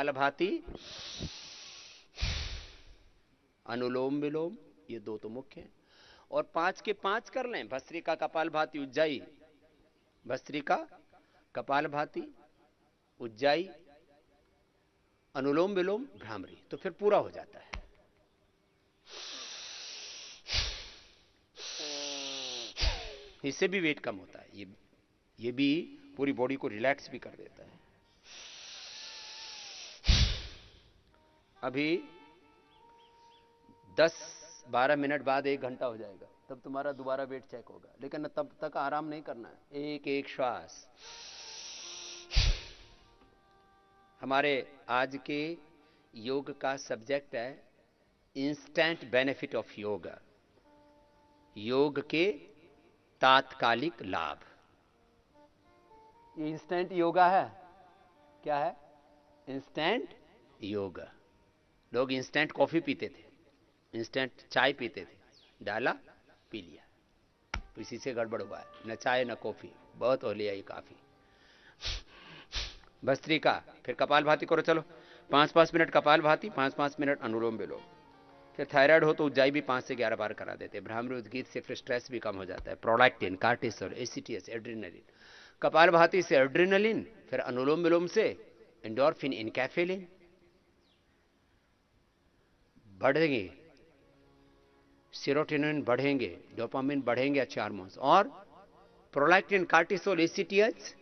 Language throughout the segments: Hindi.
कपालभाति, अनुलोम विलोम, ये दो तो मुख्य हैं। और 5 के 5 कर लें, भस्त्रिका, कपालभाति, उज्जाई, भस्त्रिका, कपालभाति, उज्जाई, अनुलोम विलोम, भ्रामरी, तो फिर पूरा हो जाता है। इससे भी वेट कम होता है। ये भी पूरी बॉडी को रिलैक्स भी कर देता है। अभी 10-12 मिनट बाद 1 घंटा हो जाएगा, तब तुम्हारा दोबारा वेट चेक होगा, लेकिन तब तक आराम नहीं करना है। एक एक श्वास। हमारे आज के योग का सब्जेक्ट है इंस्टेंट बेनिफिट ऑफ योगा, योग के तात्कालिक लाभ। ये इंस्टेंट योगा है। क्या है? इंस्टेंट योगा। लोग इंस्टेंट कॉफी पीते थे, इंस्टेंट चाय पीते थे, डाला पी लिया, तो इसी से गड़बड़ हुआ है। न चाय न कॉफी, बहुत हो लिया ये काफी। भस्त्रिका, फिर कपालभाति करो। चलो 5-5 मिनट कपालभाति, 5-5 मिनट अनुलोम विलोम। फिर थायराइड हो तो उज्जाई भी 5 से 11 बार करा देते हैं। भ्रामरी उद्गीत से फिर स्ट्रेस भी कम हो जाता है। Prolactin, cortisol, ACTS, adrenaline. Kapalbhati से एड्रेनलिन, फिर अनुलोम विलोम से एंडोर्फिन, इनकैफेलिन बढ़ेंगे, सेरोटोनिन बढ़ेंगे, डोपामिन बढ़ेंगे, अच्छे हार्मोन्स। और प्रोलैक्टिन, कार्टिसोल, एसीटीएच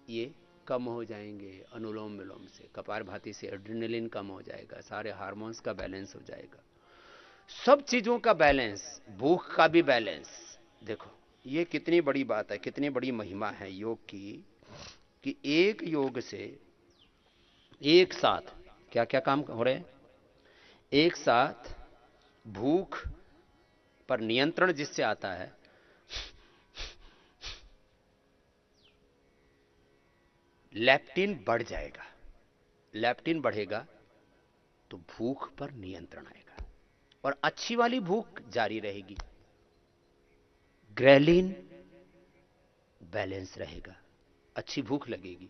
ये कम हो जाएंगे अनुलोम विलोम से। कपालभाति से एड्रेनलिन कम हो जाएगा, सारे हार्मोन्स का बैलेंस हो जाएगा, सब चीजों का बैलेंस, भूख का भी बैलेंस। देखो ये कितनी बड़ी बात है, कितनी बड़ी महिमा है योग की, कि एक योग से एक साथ क्या क्या काम हो रहे हैं। एक साथ भूख पर नियंत्रण जिससे आता है, लेप्टिन बढ़ जाएगा। लेप्टिन बढ़ेगा तो भूख पर नियंत्रण आएगा और अच्छी वाली भूख जारी रहेगी। ग्रेलिन बैलेंस रहेगा, अच्छी भूख लगेगी।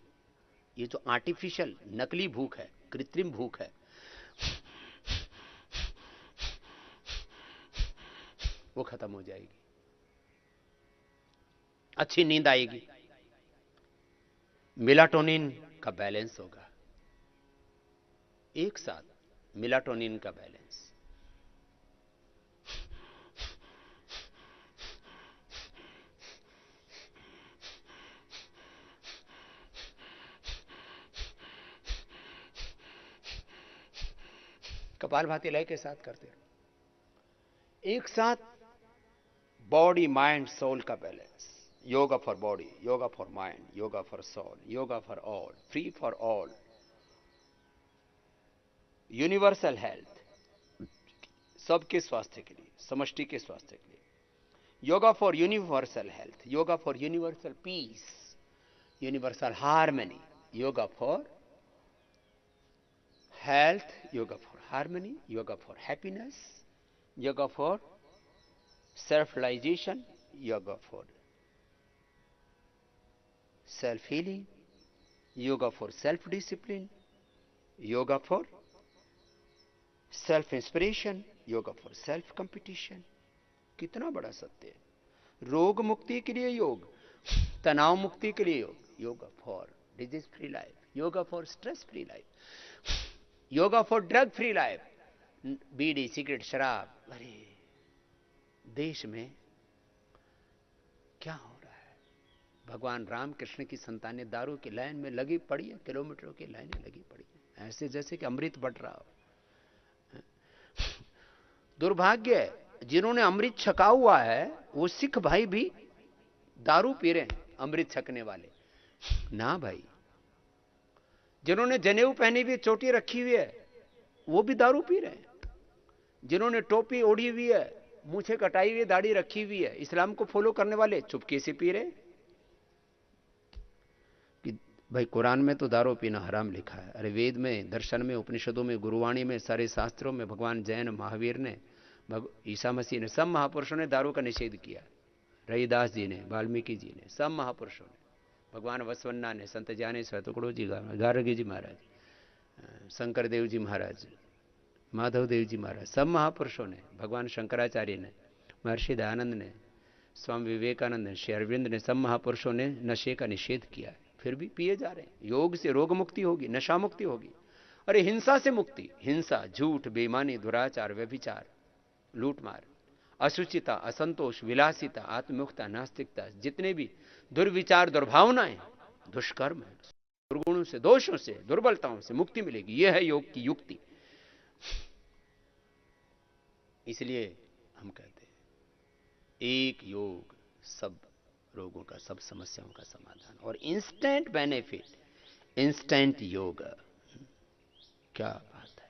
ये जो आर्टिफिशियल नकली भूख है, कृत्रिम भूख है, वो खत्म हो जाएगी। अच्छी नींद आएगी, मेलाटोनिन का बैलेंस होगा। एक साथ मेलाटोनिन का बैलेंस। कपालभाति लय के साथ करते रहो। एक साथ बॉडी, माइंड, सोल का balance. Yoga for body, yoga for mind, yoga for soul, yoga for all, free for all, universal health, सबके स्वास्थ्य के लिए, समष्टि के स्वास्थ्य के लिए। Yoga for universal health, yoga for universal peace, universal harmony, yoga for health, yoga for harmony, yoga for happiness, yoga for self realisation, yoga for self healing, yoga for self discipline, yoga for self inspiration, yoga for self competition। कितना बड़ा सत्य है। रोग मुक्ति के लिए योग, तनाव मुक्ति के लिए योग, yoga for disease free life, yoga for stress free life, yoga for drug free life. Bidi, cigarette, शराब, अरे देश में क्या हो रहा है। भगवान राम कृष्ण की संतानें दारू की लाइन में लगी पड़ी है, किलोमीटरों की लाइनें लगी पड़ी है, ऐसे जैसे कि अमृत बट रहा हो। दुर्भाग्य है, जिन्होंने अमृत छका हुआ है वो सिख भाई भी दारू पी रहे हैं, अमृत छकने वाले ना भाई। जिन्होंने जनेऊ पहनी हुई, चोटी रखी हुई है, वो भी दारू पी रहे हैं। जिन्होंने टोपी ओढ़ी हुई है, मूछें कटाई हुई, दाढ़ी रखी हुई है, इस्लाम को फॉलो करने वाले चुपके से पी रहे कि भाई कुरान में तो दारू पीना हराम लिखा है। अरे वेद में, दर्शन में, उपनिषदों में, गुरुवाणी में, सारे शास्त्रों में भगवान जैन, महावीर ने, ईसा मसीह ने, सब महापुरुषों ने दारू का निषेध किया। रविदास जी ने, वाल्मीकि जी ने, सब महापुरुषों ने, भगवान वसवन्ना ने, संत ज्ञानेश्वर, टुकड़ो जी, गार्गी जी महाराज, शंकर देव जी महाराज, माधव देव जी महाराज, सब महापुरुषों ने, भगवान शंकराचार्य ने, महर्षि दयानंद ने, स्वामी विवेकानंद ने, श्री अरविंद ने, सब महापुरुषों ने नशे का निषेध किया है, फिर भी पिए जा रहे हैं। योग से रोग मुक्ति होगी, नशा मुक्ति होगी। अरे हिंसा से मुक्ति, हिंसा, झूठ, बेईमानी, दुराचार, व्यभिचार, लूटमार, अशुचिता, असंतोष, विलासिता, आत्ममुक्ता, नास्तिकता, जितने भी दुर्विचार, दुर्भावनाएं, दुष्कर्म है, दुर्गुणों से, दोषों से, दुर्बलताओं से मुक्ति मिलेगी। यह है योग की युक्ति। इसलिए हम कहते हैं एक योग सब रोगों का, सब समस्याओं का समाधान और इंस्टेंट बेनिफिट, इंस्टेंट योग। क्या बात है,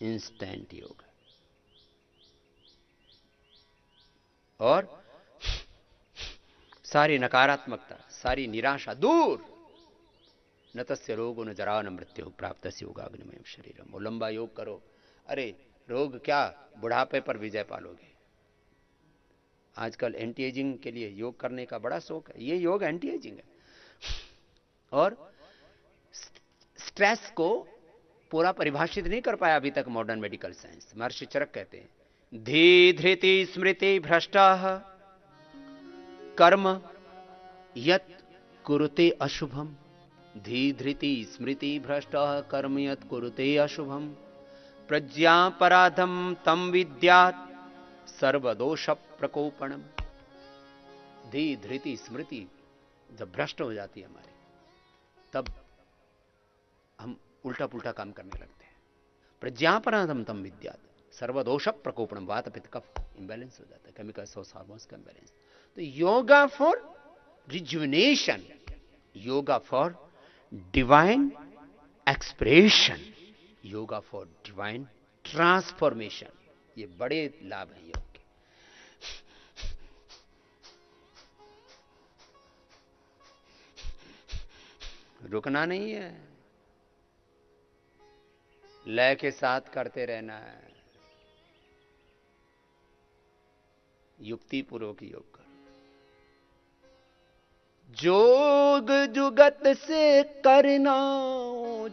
इंस्टेंट योग। और सारी नकारात्मकता, सारी निराशा दूर। न तस्य रोगो न जरा न मृत्यु प्राप्त योगाग्निमय शरीरम। वो लंबा योग करो, अरे रोग क्या, बुढ़ापे पर विजय पालोगे। आजकल एंटी एजिंग के लिए योग करने का बड़ा शौक है, ये योग एंटी एजिंग है। और स्ट्रेस को पूरा परिभाषित नहीं कर पाया अभी तक मॉडर्न मेडिकल साइंस। महर्षि चरक कहते हैं, धी धृति स्मृति भ्रष्टाः कर्म यत् कुरुते अशुभम। धी धृति स्मृति भ्रष्टाः कर्म यत् कुरुते अशुभम। प्रज्ञापराधम तम विद्यात् सर्वदोष प्रकोपणम। धी धृति स्मृति जब भ्रष्ट हो जाती है हमारी, तब हम उल्टा पुल्टा काम करने लगते हैं। प्रज्ञापराधम तम विद्यात् सर्वदोष प्रकोपणम। वात पित्त कफ इंबैलेंस हो जाता है, केमिकल्स और हार्मोन्स का इंबैलेंस। तो yoga for rejuvenation, yoga for divine expression, yoga for divine transformation. ये बड़े लाभ हैं योग के। रुकना नहीं है, लय के साथ करते रहना है। युक्ति पूर्वक योग करो। जोग जुगत से करना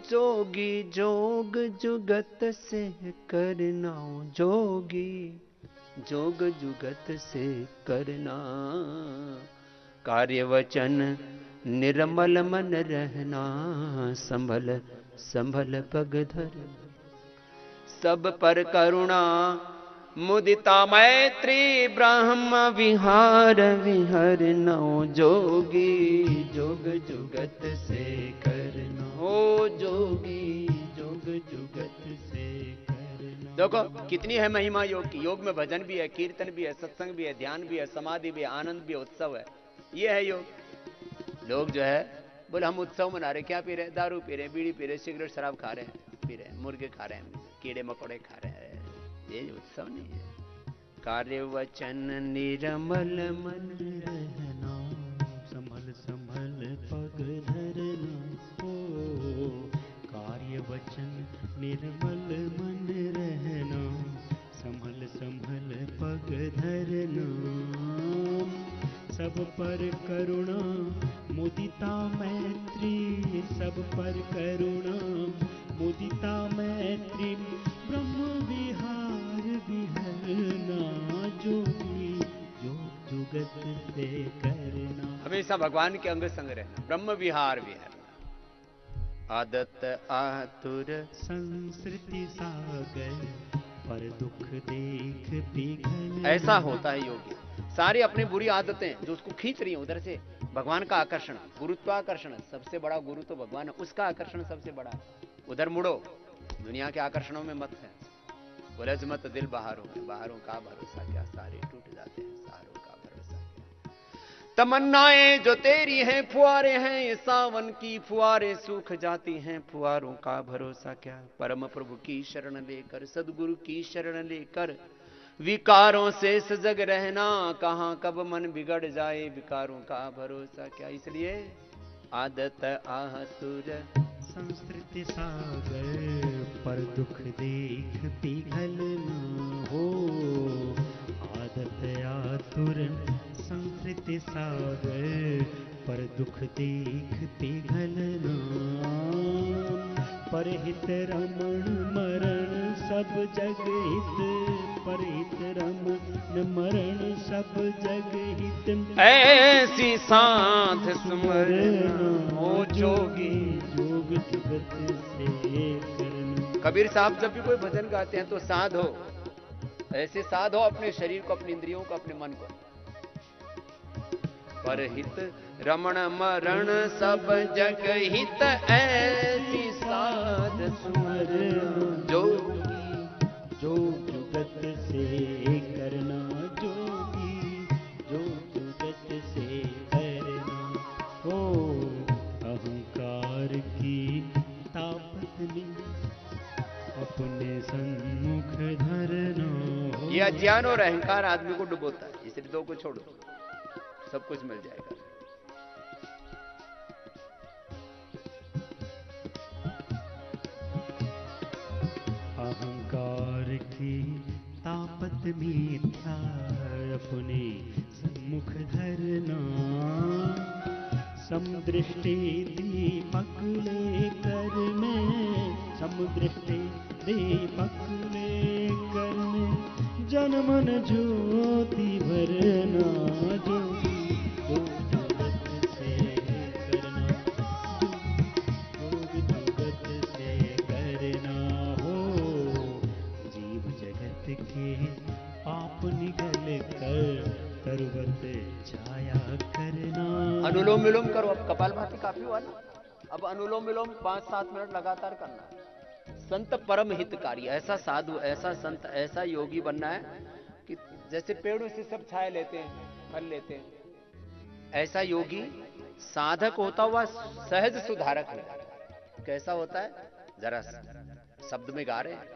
जोगी, जोग जुगत से करना जोगी, जोग जुगत से करना। कार्य वचन निर्मल मन रहना, संभल संभल पग धर। सब पर करुणा मुदिता मैत्री, ब्रह्म विहार विहरना जोगी, जोग जुगत से करना। ओ जोगी, जोग जुगत से करना। देखो कितनी है महिमा योग की। योग में भजन भी है, कीर्तन भी है, सत्संग भी है, ध्यान भी है, समाधि भी है, आनंद भी है, उत्सव है। ये है योग। लोग जो है बोले हम उत्सव मना रहे, क्या पी रहे, दारू पी रहे, बीड़ी पी रहे, सिगरेट शराब खा रहे हैं, पी रहे हैं, मुर्गे खा रहे हैं, कीड़े मकोड़े खा रहे हैं। ये उत्सव नहीं है। कार्य वचन निर्मल मन रहना, संभल संभल पग धरना। ओ कार्य वचन निर्मल मन रहना, संभल संभल पग धरना। सब पर करुणा मुदिता मैत्री, सब पर करुणा मुदिता मैत्री, ब्रह्म विहार विहरना जोगी, योग जुगत से करना। हमेशा भगवान के अंग संग रहना, ब्रह्म विहार विहरना। आदत आतुर संस्कृति सागर, पर दुख देख पिघल। ऐसा होता है योगी, सारी अपनी बुरी आदतें जो उसको खींच रही हैं उधर से, भगवान का आकर्षण, गुरुत्वाकर्षण, सबसे बड़ा गुरु तो भगवान है, उसका आकर्षण सबसे बड़ा। उधर मुड़ो, दुनिया के आकर्षणों में मत है। उलझ मत दिल बाहरों में, बाहरों का भरोसा क्या, सारे टूट जाते हैं, सारों का भरोसा क्या। तमन्नाएं जो तेरी हैं फुहारे हैं, ये सावन की फुहारे सूख जाती हैं, फुहारों का भरोसा क्या। परम प्रभु की शरण लेकर, सदगुरु की शरण लेकर, विकारों से सजग रहना, कहां कब मन बिगड़ जाए, विकारों का भरोसा क्या। इसलिए आदत आतुर संस्कृति सागर, पर दुख देख पिघल न हो। आदत आतुर संस्कृति सागर, पर दुख देख पिघल न। परहित रमण मरण सब जग हित, परहित रमण मरण सब जग हित। ऐसी साध सुमरना हो जोगी, जोग जुगत से करना। कबीर साहब जब भी कोई भजन गाते हैं तो साध हो, ऐसे साध हो अपने शरीर को, अपने इंद्रियों को, अपने मन को। परहित रमण मरण सब जग हित, ऐसी साध सुमरना जोगी, जोग जुगत से करना जोगी, जोग जुगत से करना। हो अहंकार की ताकत में अपने सन्मुख धरना। ये अज्ञान और अहंकार आदमी को डुबोता है, इसलिए दो को छोड़ दो, सब कुछ मिल जाएगा। अहंकार की ताकत मिथ्या अपने सम्मुख धरना। समदृष्टि दीपक लेकर में, समदृष्टि दीपक लेकर में जन मन ज्योति भरना जोगी, जोग जुगत से करना, जोग जुगत से करना। हो जीव जगत के पाप निगल कर तरुवत छाया करना। अनुलोम विलोम करो, अब कपालभाति काफी हुआ ना, अब अनुलोम विलोम 5-7 मिनट लगातार करना है। संत परम हितकारी, ऐसा साधु, ऐसा संत, ऐसा योगी बनना है कि जैसे पेड़ों से सब छाया लेते हैं, फल लेते हैं, ऐसा योगी साधक होता हुआ सहज सुधारक हो जाता है। कैसा होता है, जरा शब्द में गा रहे हैं,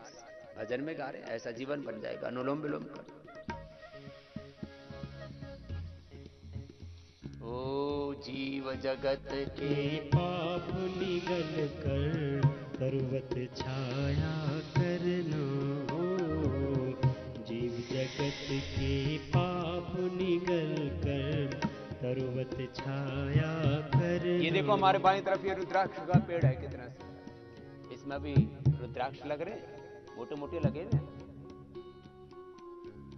भजन में गा रहे हैं, ऐसा जीवन बन जाएगा। अनुलोम विलोम कर। ओ जीव जगत के पाप निगल कर तरुवत छाया करना। हो जीव जगत के पाप निगल कर तरुवत छाया करना। ये देखो हमारे बाईं तरफ ये रुद्राक्ष का पेड़ है, कितना से इसमें भी रुद्राक्ष लग रहे हैं, मोटे मोटे लगे ना,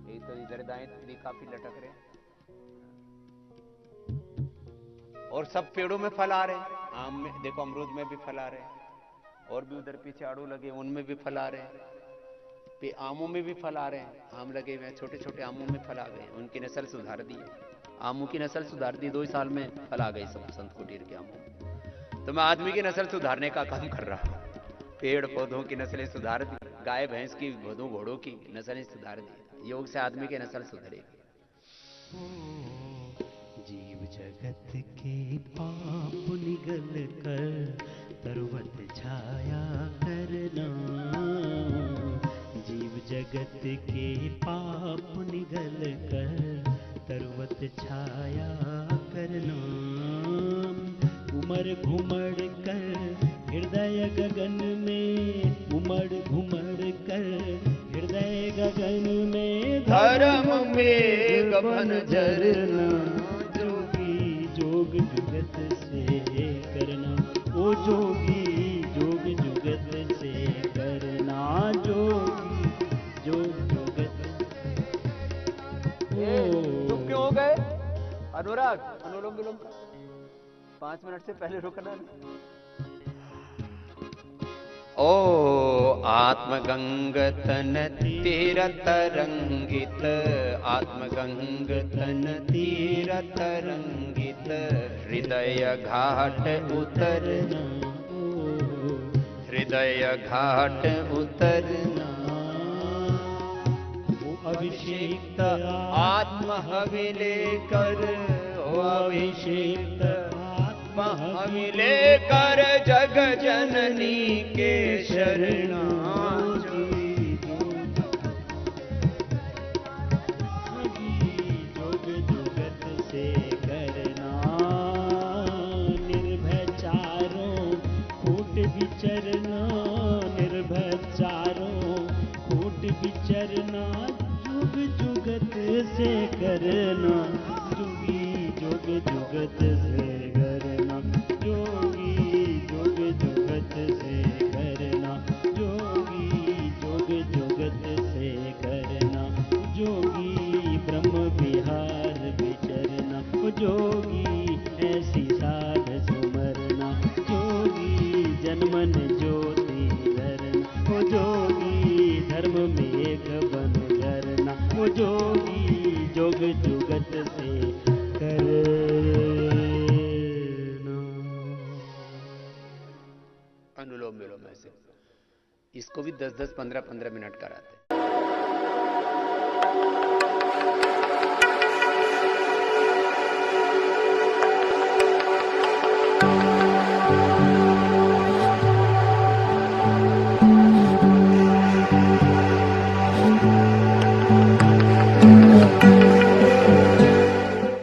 ये तो इधर दाएं भी काफी लटक रहे हैं, और सब पेड़ों में फल आ रहे हैं। आम में देखो, अमरूद में भी फल आ रहे हैं, और भी उधर पीछे आड़ू लगे उनमें भी फल आ रहे हैं, आमों में भी फल आ रहे हैं, आम लगे हुए छोटे छोटे आमों में फल आ गए, उनकी नस्ल सुधार दी है, आमों की नस्ल सुधार दी, 2 साल में फल आ गई सब संत कुटीर के आमों में। तो मैं आदमी की नस्ल सुधारने का काम कर रहा हूँ, पेड़ पौधों की नस्लें सुधार दी, गाय भैंस की, भैंसों घोड़ों की नस्लें सुधार दी, योग से आदमी की नस्ल सुधरेगी। जीव जगत के पाप निगल कर तरुवत छाया करना। जीव जगत के पाप निगल कर तरुवत छाया करना। उमड़ घुमड़ कर हृदय गगन में, उमड़ घुमड़ कर हृदय गगन में धर्म में गगन झरना जोगी, जोग जुगत से करना। ओ जोगी, जोग जुगत से करना जोगी, जोग जुगत। चुप क्यों हो गए अनुराग? अनुलोम विलोम 5 मिनट से पहले रुकना नहीं। ओ आत्मगंग तन तीर तरंगित, आत्मगंग तन तीर तरंगित, हृदय घाट उतरना, हृदय घाट उतरना। अभिषेक आत्म हविले कर, ओ अभिषेक हविले कर जग जननी के शरणा। जोग जुगत से करना। निर्भय चारों कूट विचरना, निर्भय चारों कूट विचरना। जुग जुगत से करना जोगी, जोग जुगत से करना जोगी, जोग जुगत से करना। इसको भी 10-10, 15-15 मिनट कराते हैं।